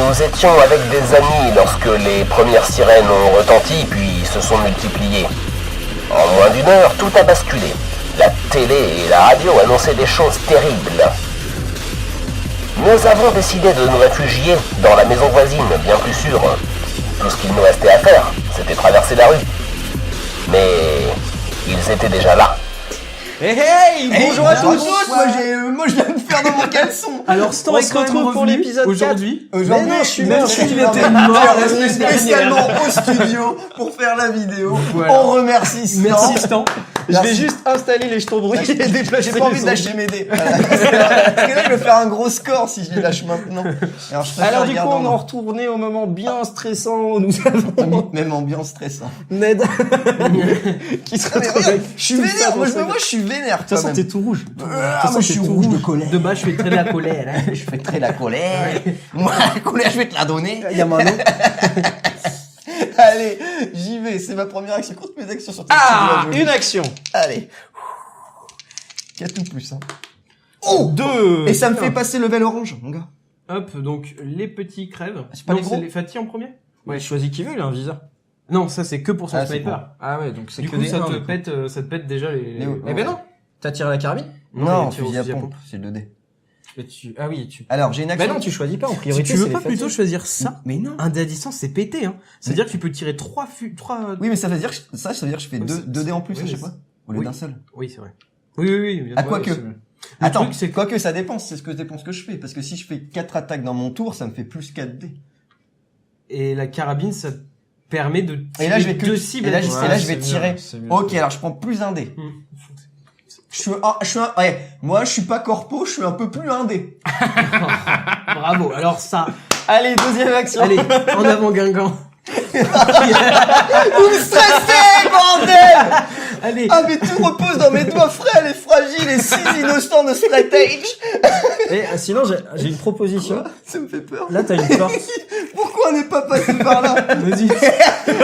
Nous étions avec des amis lorsque les premières sirènes ont retenti puis se sont multipliées. En moins d'une heure, tout a basculé. La télé et la radio annonçaient des choses terribles. Nous avons décidé de nous réfugier dans la maison voisine, bien plus sûre. Tout ce qu'il nous restait à faire, c'était traverser la rue. Mais ils étaient déjà là. Hey, bonjour à tous. Moi je viens de faire dans mon caleçon. Alors Stan est quand même pour l'épisode 4. Aujourd'hui, Mais non, je suis même mort. si Je il était mort la mort, semaine spécialement dernière. au studio pour faire la vidéo. Voilà. On remercie Stan. Merci Stan. Je vais Merci. juste installer les jetons bruit et déplacer J'ai pas envie les de ondes. lâcher mes dés. Voilà. Parce que là, je vais faire un gros score si je les lâche maintenant. Alors, je préfère Alors du coup, garder on en retourné au moment bien stressant où nous avons même ambiance stressante. Ned qui se Mais retrouve regarde, avec je suis vénère. Moi, je me vois, je suis vénère. De toute façon, t'es tout rouge. Moi, je suis rouge de colère. De base, je fais très la colère. Hein. Je fais très la colère. Moi, la colère, je vais te la donner. Il y a Manon. Allez, j'y vais. C'est ma première action. Compte mes actions sur tes Ah, petits doigts, une action. Allez. 4 ou plus, hein. Oh, 2. Et ça me fait passer level orange, mon gars. Hop, donc les petits crèvent. C'est pas Non, les gros les Fatih en premier? Ouais, choisis qui veut, il a un viseur. Non, ça c'est que pour son Ah, c'est sniper. Ah ouais, donc c'est Du que coup, des ça 1, te du coup. pète déjà les... Mais ben non. T'as tiré la carabine? Non, il tire au fusil à pompe, c'est le 2D. Ah oui, tu... Alors, j'ai une action. Ben non, tu choisis pas en Si priorité. tu veux c'est pas les plutôt fatigues. choisir ça, Mais non. un dé à distance, c'est pété, hein. C'est-à-dire que tu peux tirer 3 Oui, mais ça veut dire que ça veut dire que je fais Oui, 2 dés en plus oui, à chaque mais fois. Au lieu oui. d'un seul. Oui, c'est vrai. Oui. Bien Ah, sûr. quoique. Ouais, c'est vrai. Attends, truc, c'est que- quoique ça dépend, c'est ce que dépend ce que je fais. Parce que si je fais 4 attaques dans mon tour, ça me fait plus 4 dés. Et la carabine, ça te permet de tirer Et là, je vais que, 2 cibles. et là, je Ouais, vais c'est tirer. mieux, c'est mieux. Ok, alors je prends plus un dé. Ouais, moi, je suis pas corpo, je suis un peu plus un dé. Bravo, alors ça... Allez, deuxième action. Allez, en avant Guingamp. Vous me stressez, bordel! Allez. Ah, mais tout repose dans mes doigts frêles et fragiles et si innocents de straight edge. Et sinon, j'ai une proposition. Ça me fait peur. Là, t'as une porte. Pourquoi on n'est pas passé par là? Vas-y.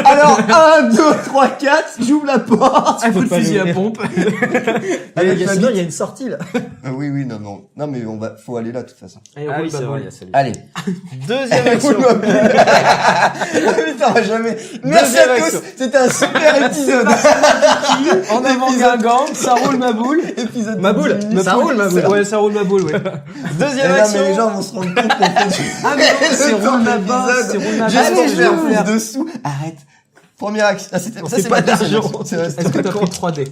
Alors, 1, 2, 3, 4, j'ouvre la porte. Un coup de pas fusil à l'ouvrir. pompe. Avec ma Sinon, bite. il y a une sortie, là. Oui, non, mais faut aller là, de toute façon. Allez, Ah roule oui, c'est ma vrai, boule. il y a celle-là. Allez. Deuxième action. Putain, on va jamais. Merci à Deuxième tous. action. C'était un super épisode. En avant Guingamp, ça roule ma boule. Épisode Ma de boule. 10 minutes. Ça roule, ma boule. Ouais, ça roule ma boule, ouais. Et Deuxième là, action. mais les gens vont se rendre compte qu'on fait du... Ah mais non, c'est Le temps roule ma de base, l'épisode. c'est roule ma Juste base. pour Allez, faire je vais plus faire. dessous. Arrête. Première action. Ah, On ça, fait c'est pas ma deuxième d'argent. action. C'est resté Est-ce que t'as en pris 3D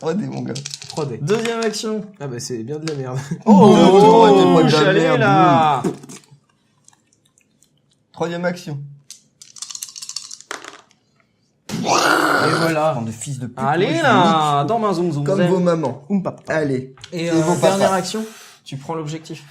3D, mon gars. 3D. Deuxième action. Ah bah c'est bien de la merde. Oh, t'es pas de la j'allais merde, là. Troisième action. Et voilà. Bande de fils de pute. Allez moi, là, dans ma zoom je zoom. nique Comme vos mamans. papa. Allez. Et Et vos papas. dernière action, tu prends l'objectif.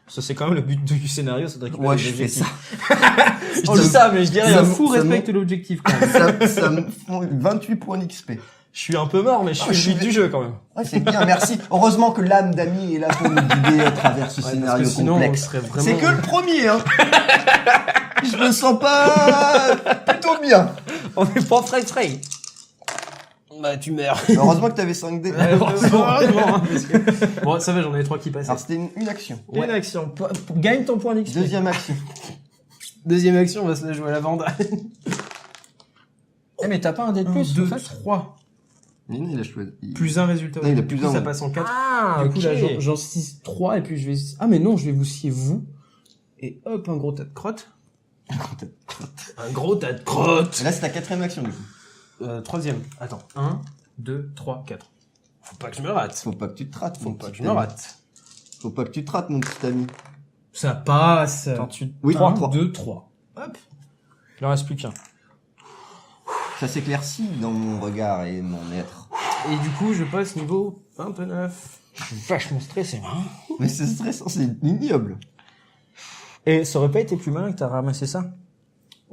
Ça c'est quand même le but du scénario, c'est de récupérer Moi, les je fais ça. objectifs. Je dis ça, mais je dis Il rien. fou ça respecte l'objectif quand même. Ça me font 28 points d'XP. Je suis un peu mort, mais je Ah, suis je le but suis- du jeu quand même. Ouais, c'est bien, merci. Heureusement que l'âme d'ami est là pour nous guider à travers ce Parce scénario que sinon, on complexe. serait vraiment... C'est que le premier, hein. Je me sens pas plutôt bien. On est pas fray. Bah tu meurs. Heureusement que t'avais 5 dés. Heureusement, hein, parce que... Bon, ça va, j'en avais 3 qui passaient. Alors c'était une action. Une action. Gagne ton point d'XP. Deuxième action. Deuxième action, on va se la jouer à la vente. Eh mais t'as pas un dé de plus 2, en fait 3. Non, il a choisi. Plus un résultat. Non, il a Du plus coup, un, ça ouais. passe en 4. Ah, Du coup, là, j'en 6, 3, et puis je vais... Ah, mais non, je vais vous scier vous. Et hop, un gros tas de crottes. Un gros tas de crottes. Et là c'est ta quatrième action du coup. Troisième. Attends. 1, 2, 3, 4. Faut pas que je me rate. Faut pas que tu te rates, Faut mon pas que petit je me ami. rate. Faut pas que tu te rates, mon petit ami. Ça passe. Quand tu... Oui, 1, 3. 2, 3. Hop. Il en reste plus qu'un. Ça s'éclaircit dans mon regard et mon être. Et du coup, je passe niveau 29. Je suis vachement stressé. Hein. Mais c'est stressant, c'est ignoble. Et ça aurait pas été plus malin que t'as ramassé ça?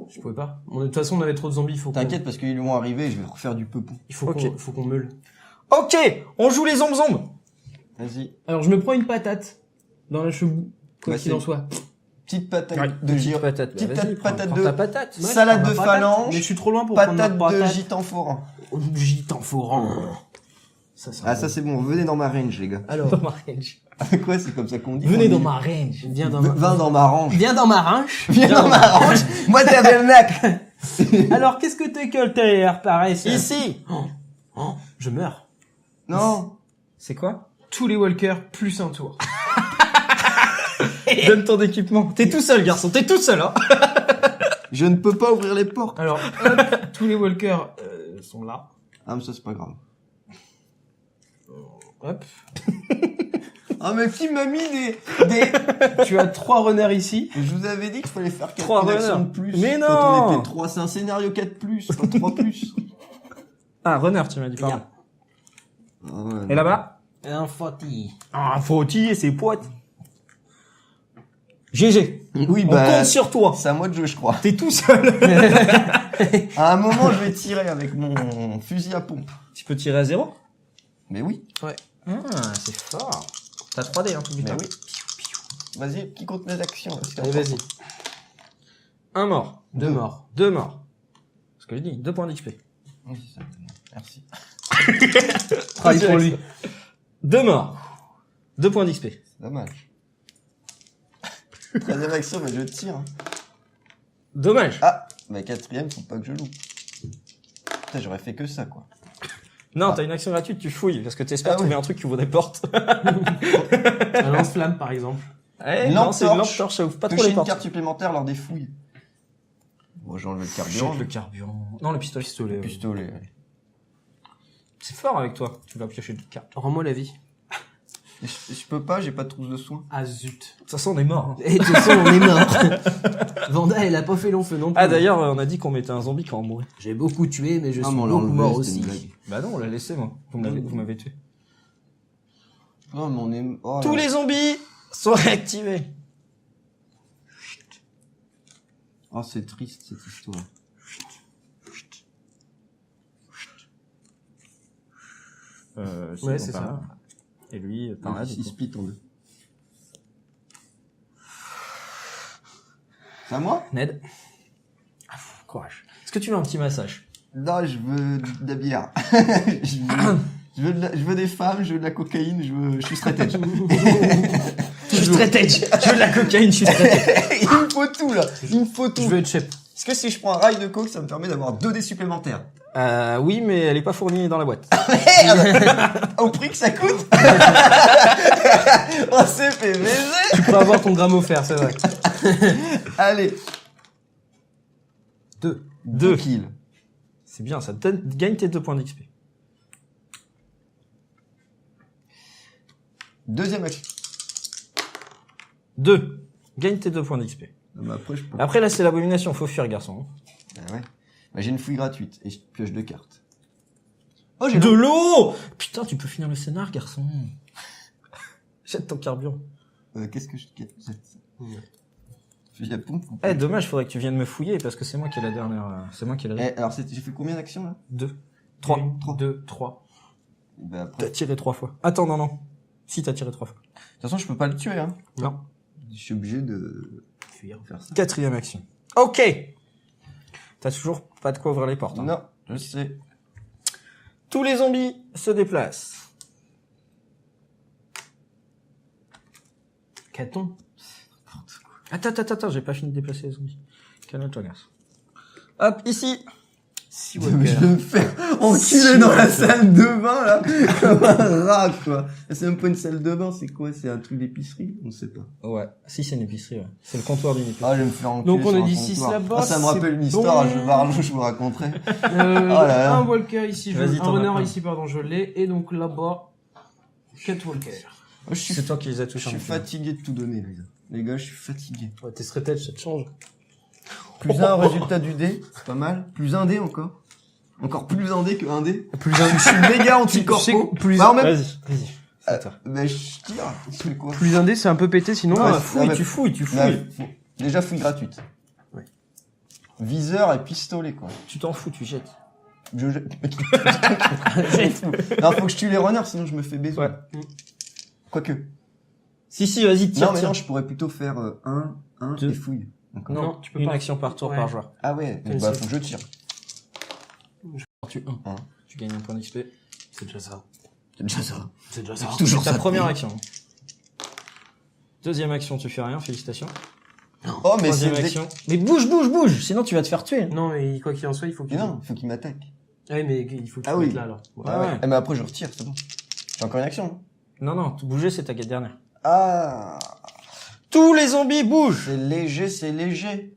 Je pouvais pas. Bon, de toute façon, on avait trop de zombies. T'inquiète parce qu'ils vont arriver, je vais refaire du peupon. Il faut Ok. faut qu'on meule. Ok, on joue les zombies. Vas-y. Alors, je me prends une patate dans la cheveux. Quoi Bah, qu'il c'est- en soit. Petite patate Ouais, de giro. patate. Petite Vas-y, patate prends de- ta patate. Ouais, Salade je prends de ma patate, phalange, Mais je suis trop loin pour prendre Patate ma de patate. gîte en forain. Gîte en forain. Ah, ça c'est bon, venez dans ma range, les gars. Alors, Dans ma range. Quoi, c'est comme ça qu'on dit? Venez on dans dit- ma range. viens dans ma... Va dans ma range. Viens dans ma range. Viens dans ma range. Moi, t'es un mec. Alors, qu'est-ce que t'es que le TR, pareil, ça? Ici. Oh, je meurs. Non. C'est quoi? Tous les walkers, plus un tour. Donne ton équipement. T'es tout seul, garçon. T'es tout seul, hein. Je ne peux pas ouvrir les portes. Alors, hop, tous les walkers sont là. Ah, mais ça, c'est pas grave. Hop. Ah, mais qui m'a mis des... Tu as 3 runners ici. Je vous avais dit qu'il fallait faire 4 Trois actions runners. de plus. Mais Quand non. on était 3, c'est un scénario 4+, pas 3+. Ah, runner, tu m'as dit, pardon. Ah, ouais, Et là-bas? Un fati. Ah, Fauti et ses potes. GG. Oui, On bah... compte sur toi. C'est à moi de jouer, je crois. T'es tout seul. À un moment, je vais tirer avec mon fusil à pompe. Tu peux tirer à 0? Mais oui. Ah, c'est fort. T'as 3D, hein, tout Mais oui. Vas-y, qui compte mes actions? Allez, vas-y. Un mort. 2 morts. 2 morts. Ce que je dis, 2 points d'XP. Oui, c'est ça. Merci. Travaille pour lui. 2 morts. 2 points d'XP. C'est dommage. Troisième action, mais je tire. Hein. Dommage. Ah, mais quatrième, faut pas que je loupe. Putain, j'aurais fait que ça, quoi. Non, t'as une action gratuite, tu fouilles, parce que t'espères Ah trouver oui. un truc qui ouvre des portes. Un lance-flamme, par exemple. Eh, Lampe non, c'est une lampe torche. torche, ça ouvre pas trop Toucher les une portes. carte supplémentaire lors des fouilles. Bon, j'ai enlevé le carburant. Jette le carburant. Non, le pistolet. Le pistolet, allez. C'est fort avec toi. Tu vas piocher des cartes. Rends-moi la vie. Je peux pas, j'ai pas de trousse de soins. Ah zut. De toute façon, on est mort. Hein. Et de toute façon, on est mort. Vanda, elle a pas fait long feu non plus. Ah, d'ailleurs, on a dit qu'on mettait un zombie quand on mourait. J'ai beaucoup tué, mais je Ah, suis mais on l'a beaucoup enlevé, mort c'était aussi. une blague. Bah non, on l'a laissé, moi. Vous m'avez tué. Non, mais on est... Oh, Tous là. les zombies sont réactivés. Oh, c'est triste, cette histoire. Ouais, c'est par ça. là. Et lui, par là, du Il coup. split en deux. C'est à moi? Ned. Ah, courage. Est-ce que tu veux un petit massage? Non, je veux de la bière. je veux des femmes, je veux de la cocaïne, je suis straight edge. Je suis straight edge. Je veux de la cocaïne, je suis straight edge. Il me faut tout, là. Il me faut tout. Je veux être chef. Est-ce que si je prends un rail de coke, ça me permet d'avoir 2 dés supplémentaires? Oui, mais elle est pas fournie dans la boîte. Au prix que ça coûte? On s'est fait baiser. Tu peux avoir ton gramme offert, c'est vrai. Allez. 2. 2 kills. C'est bien, ça te gagne tes 2 points d'XP. Deuxième action. 2. Gagne tes 2 points d'XP. Non, mais après, je peux... Après, là, c'est l'abomination. Faut fuir, garçon. Ah ouais. Bah, j'ai une fouille gratuite et je pioche 2 cartes. Oh, j'ai De l'eau! Putain, tu peux finir le scénar, garçon. Jette ton carburant. Qu'est-ce que je... Fusil à pompe ou... Eh, dommage, faudrait que tu viennes me fouiller parce que c'est moi qui ai la dernière. C'est moi qui ai le. Eh, alors, j'ai fait combien d'actions, là? 2. 3. 2, 3. Bah, après... T'as tiré 3 fois. Attends, non. Si, t'as tiré 3 fois. De toute façon, je peux pas le tuer, hein. Non. Je suis obligé de fuir, faire ça. 4e action. Ok! T'as toujours pas de quoi ouvrir les portes. Hein. Non, je sais. Tous les zombies se déplacent. Qu'a-t-on? Attends, j'ai pas fini de déplacer les zombies. Calme-toi, garçon. Hop, ici! 6 Je vais walkers. me faire enculer dans la salle de bain, là, comme un rat, quoi. C'est même pas une salle de bain, c'est quoi? C'est un truc d'épicerie? On sait pas. Ouais. Si, c'est une épicerie, ouais. C'est le comptoir d'une épicerie. Ah, je vais me faire enculer. Donc, on sur a un dit comptoir. 6 là-bas, Ah, ça me c'est rappelle une histoire, bon. je vous raconterai. là. là. Un walker ici, Vas-y, un t'en as runner plein. ici, pardon, je l'ai. Et donc là-bas, 4 walkers. Moi, je C'est toi qui les as je touchés. suis en fait. fatigué de tout donner, les gars. Les gars, je suis fatigué. Ouais, t'es straight edge, ça te change. Plus un résultat du dé, c'est pas mal. Plus un dé encore. Encore plus un dé que un dé. Plus un, Je suis méga anti-corpo. plus Bah, en même... Vas-y. C'est à toi. Mais je tire. Je fais quoi? plus un dé, c'est un peu pété, sinon. Non, Non, ouais, fouille, mais- tu fouilles. Ouais, déjà fouille gratuite. Ouais. Viseur et pistolet, quoi. Tu t'en fous, tu jettes. Je... non, faut que je tue les runners, sinon je me fais baiser. Ouais. Quoique. Si, vas-y, tire, Non, mais tire. non, je pourrais plutôt faire 1 Deux. et fouille. Encore. Non, tu peux une pas. action par tour Ouais. par joueur. Ah ouais, Quel bah c'est faut que je tire. Tu 1. Un. Tu gagnes un point d'XP. C'est déjà ça. C'est déjà ça. C'est déjà ça. Toujours C'est ta ça. première action. Deuxième action, tu fais rien, félicitations. Oh, mais Troisième c'est... action. Mais bouge, sinon tu vas te faire tuer. Non, mais quoi qu'il en soit, il faut Mais qu'il... non, faut qu'il m'attaque. Ah oui, mais il faut qu'il Ah se oui. mette là, alors. Ouais. Ah ouais. Ah, mais après, je retire, c'est bon. J'ai encore une action. Non, bouger, c'est ta dernière. Ah, Tous les zombies bougent. c'est léger, c'est léger.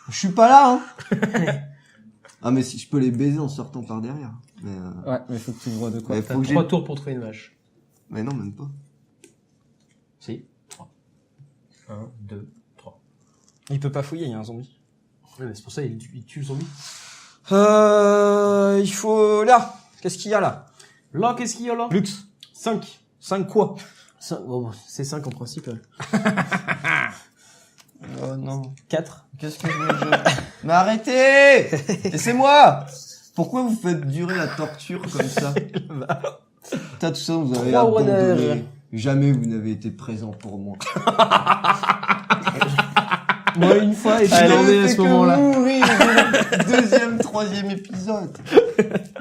Je suis pas là, hein. Ah, mais si je peux les baiser en sortant par derrière. Mais, Ouais, mais faut que tu ouvres de quoi. mais T'as faut que j'ai... 3 tours pour trouver une vache. Mais non, même pas. Si. 3. 1, 2, 3. Il peut pas fouiller, il y a un zombie. Ouais, mais c'est pour ça il tue le zombie. Il faut... Là. Qu'est-ce qu'il y a là? Là, qu'est-ce qu'il y a là? Lux. 5. 5 quoi? Bon, c'est 5 en principe. Oh non. 4. Qu'est-ce que je veux jouer? Mais arrêtez! Laissez-moi! Pourquoi vous faites durer la torture comme ça? T'as tout ça, vous avez 3 abandonné. runners. Jamais vous n'avez été présent pour moi. Moi, une fois, et puis Allez, on est à ce moment-là. Mourir deuxième, troisième épisode.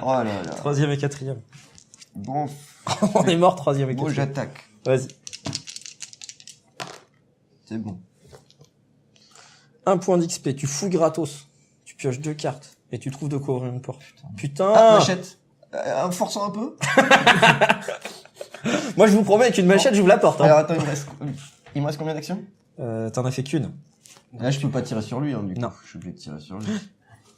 Oh là là. Troisième et quatrième. Bon, On est mort, troisième et bon, quatrième. j'attaque. Vas-y. C'est bon. 1 point d'XP, tu fouilles gratos. Tu pioches 2 cartes. Et tu trouves de quoi ouvrir une porte. Putain. Ah, machette. Forçons un peu. Moi, je vous promets qu'une machette, j'ouvre la porte. Alors attends, il me reste combien d'actions? T'en as fait qu'une. Là, je peux pas tirer sur lui, hein, du coup. Non. Je suis obligé de tirer sur lui.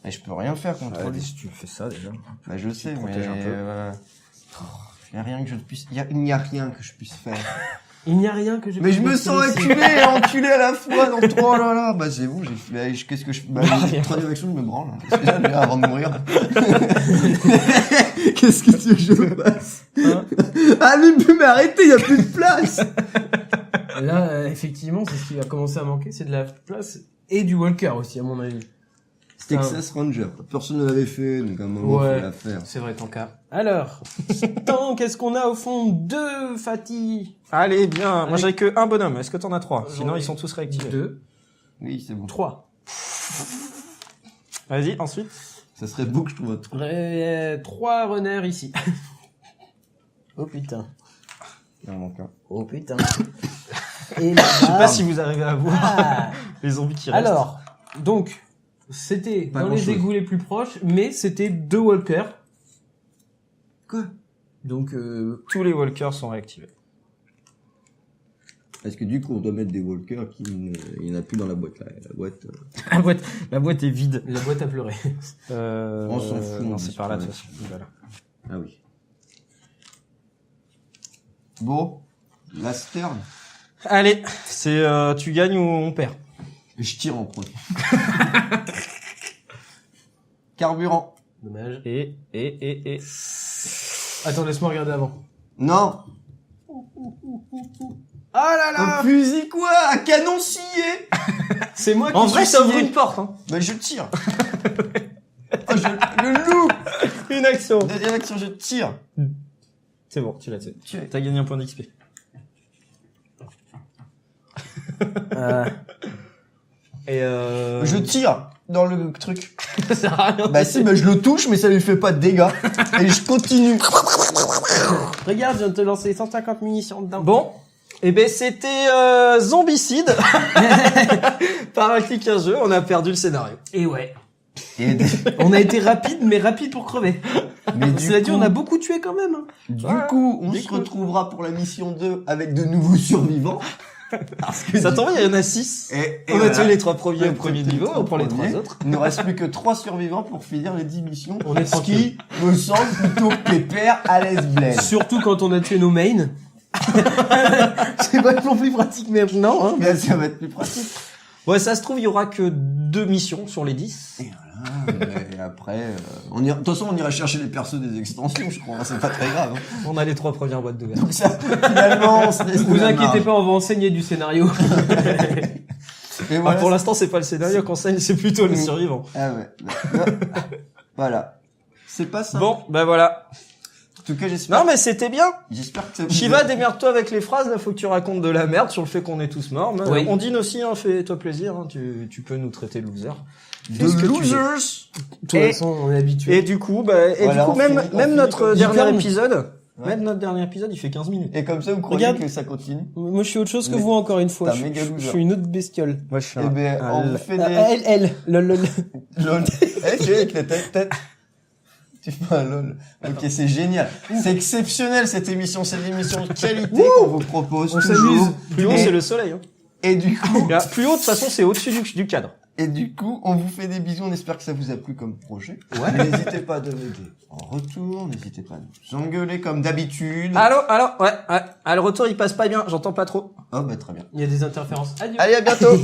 Et je peux rien faire contre lui. tu fais ça, déjà. Bah, je sais, mais... protèges un peu. Il y a rien que je puisse... Il n'y a rien que je puisse faire. Il n'y a rien que je Mais je me puisse sens faire ici. acculé et enculé à la fois dans tout. Oh là là. Bah, c'est bon, j'ai fait... Qu'est-ce que je... Bah, rien. troisième action, je me branle. Hein. Qu'est-ce que j'ai déjà avant de mourir? Qu'est-ce que tu veux que je fasse? Hein? Ah, lui, mais arrêtez, il y a plus de place. Là, effectivement, c'est ce qui va commencer à manquer, c'est de la place et du walker aussi, à mon avis. Texas Ranger. Personne ne l'avait fait, donc à un moment, Ouais. faut la faire. C'est vrai, ton cas. Alors, qu'est-ce qu'on a au fond? 2 Fatih. Allez, bien. Moi, Allez. j'avais que un bonhomme. Est-ce que t'en as 3? Sinon, J'en ai ils sont tous réactivés. 2, Oui, c'est bon. 3. Vas-y, ensuite. Ça serait beau que je trouve un truc. 3 runners ici. Oh putain. Il en manque un. Oh putain. Et là, Je sais pas si vous arrivez à voir Ah. les zombies qui restent. Alors, donc, c'était Pas dans les grand-chose. égouts les plus proches, mais c'était 2 walkers. Quoi? Donc, Tous les walkers sont réactivés. Est-ce que du coup, on doit mettre des walkers il y en a plus dans la boîte, là. La boîte, La boîte est vide. la boîte à pleurer. On s'en fout, Non, on c'est dit par là, pas. de toute façon. Voilà. Ah oui. Bon. Last turn. Allez, c'est tu gagnes ou on perd. Je tire en premier. Carburant. Dommage. Et... Attends, laisse-moi regarder avant. Non. Ah là Un fusil quoi? Un canon scié? C'est moi qui En vrai, suis ça ouvre scié. une porte. Hein. Bah, je tire. Oh, je loupe. Une action. Deuxième action, je tire. C'est bon, tu l'as tué. Tu es- T'as gagné un point d'XP. Et Je tire dans le truc. ça sert à rien. Bah si, bah je le touche, mais ça lui fait pas de dégâts. Et je continue. Regarde, je viens de te lancer 150 munitions dedans. Bon, eh ben c'était zombicide. Par un clic à jeu, on a perdu le scénario. Et ouais. Et On a été rapide, mais rapide pour crever. mais du Cela dit, coup, on a beaucoup tué quand même. Hein. du Ouais, coup, on du se coup. retrouvera pour la mission 2 avec de nouveaux survivants. Parce que Ça du- tombe, il y en a 6. Et On a voilà. tué les 3 premiers On a au premier tué les niveau, 3 pour les 3 premiers. autres. Il ne reste plus que 3 survivants pour finir les 10 missions. On est ce qui me semble plutôt pépère à l'aise bled. Surtout quand on a tué nos mains. C'est vachement plus pratique maintenant. Hein. Mais ça va être plus pratique. Ouais, ça se trouve, il y aura que 2 missions sur les 10. Et voilà. Et après, de toute façon, on ira chercher les persos des extensions, je crois. C'est pas très grave. Hein. On a les 3 premières boîtes de verre. Donc ça, finalement, on se laisse de Vous la inquiétez marge. pas, on va enseigner du scénario. Et Ah, voilà, pour l'instant, c'est pas le scénario qu'on saigne, c'est plutôt les survivants. Ah ouais. Voilà. C'est pas ça. Bon, ben voilà. tout cas, j'espère. Non, mais c'était bien. J'espère que ça vous Shiva, a- démerde-toi avec les phrases, là, faut que tu racontes de la merde sur le fait qu'on est tous morts. Mais Oui. on dîne aussi, hein, fais-toi plaisir, hein, tu peux nous traiter de loser. De ce que tu veux. losers. De toute Et- façon, on est habitué. Et du coup, Voilà, on même, finit- on même finit notre comme- dernier Licorne. épisode, Ouais. même notre dernier épisode, il fait 15 minutes. Et comme ça, vous croyez Regarde. que ça continue? Moi, je suis autre chose que Mais vous, encore une fois. t'es un méga Je loser. suis une autre bestiole. Moi, je suis Eh ben, on vous fait des... Lol. LOL. Eh, tu es avec la tête. Tu fais un LOL. Ok, c'est génial. C'est exceptionnel cette émission. C'est l'émission de qualité qu'on vous propose. On toujours. s'amuse. Plus haut, Et- c'est le soleil. Hein. Et du coup, Là, plus haut, de toute façon, c'est au-dessus du cadre. et du coup, on vous fait des bisous. On espère que ça vous a plu comme projet. Ouais. N'hésitez pas à donner des en retour. N'hésitez pas à nous engueuler comme d'habitude. Allô, ouais. Ah, le retour, il passe pas bien, j'entends pas trop. Oh, bah, très bien. Il y a des interférences. Adieu. Allez, à bientôt.